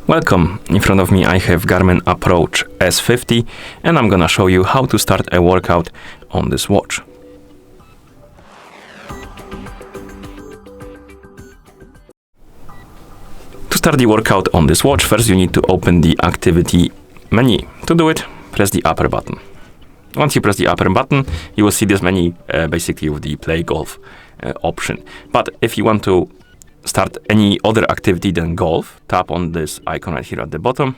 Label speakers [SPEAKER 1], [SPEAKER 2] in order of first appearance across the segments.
[SPEAKER 1] Welcome, in front of me I have GARMIN Approach S50 and I'm gonna show you how to start a workout on this watch. To start the workout on this watch, first you need to open the activity menu. To do it, press the upper button. Once you press the upper button, you will see this menu basically with the play golf option. But if you want to start any other activity than golf, tap on this icon right here at the bottom.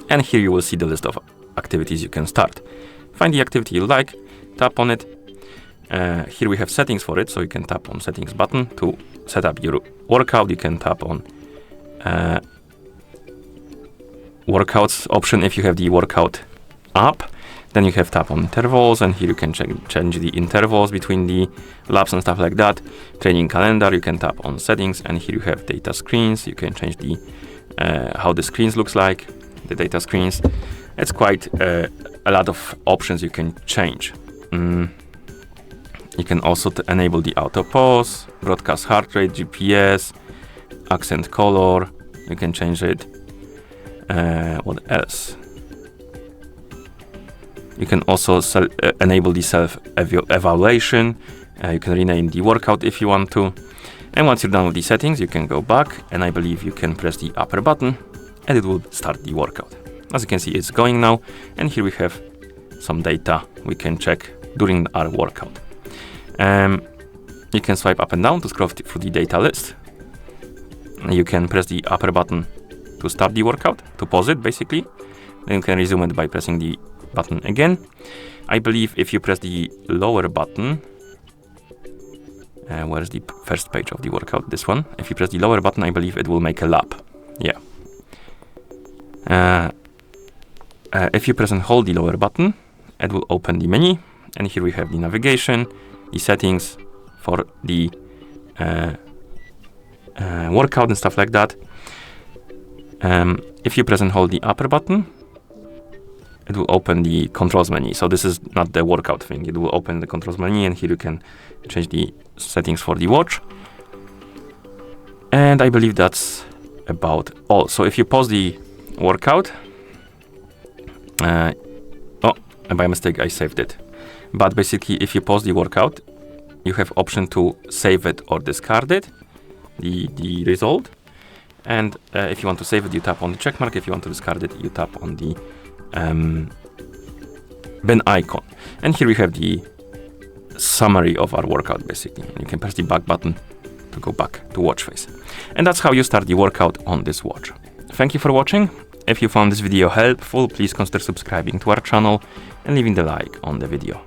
[SPEAKER 1] And here you will see the list of activities you can start. Find the activity you like, tap on it. Here we have settings for it, so you can tap on settings button to set up your workout. You can tap on workouts option if you have the workout app. Then you have tap on intervals, and here you can change the intervals between the laps and stuff like that. Training calendar, you can tap on settings, and here you have data screens. You can change the how the screens looks like, the data screens. It's quite a lot of options you can change. You can also enable the auto pause, broadcast heart rate, GPS, accent color. You can change it. What else? You can also enable the self-evaluation. You can rename the workout if you want to. And once you're done with the settings, you can go back, and I believe you can press the upper button and it will start the workout. As you can see, it's going now, and here we have some data we can check during our workout. You can swipe up and down to scroll through the data list. You can press the upper button to start the workout, to pause it basically. Then you can resume it by pressing the button again. I believe if you press the lower button, where's the first page of the workout? This one. If you press the lower button, I believe it will make a lap. Yeah. If you press and hold the lower button, it will open the menu, and here we have the navigation, the settings for the workout and stuff like that. If you press and hold the upper button, it will open the controls menu. So this is not the workout thing. It will open the controls menu, and here you can change the settings for the watch. And I believe that's about all. So if you pause the workout, by mistake I saved it. But basically, if you pause the workout, you have option to save it or discard it, the result. And if you want to save it, you tap on the check mark. If you want to discard it, you tap on the bin icon. And here we have the summary of our workout basically. You can press the back button to go back to watch face. And that's how you start the workout on this watch. Thank you for watching. If you found this video helpful, please consider subscribing to our channel and leaving the like on the video.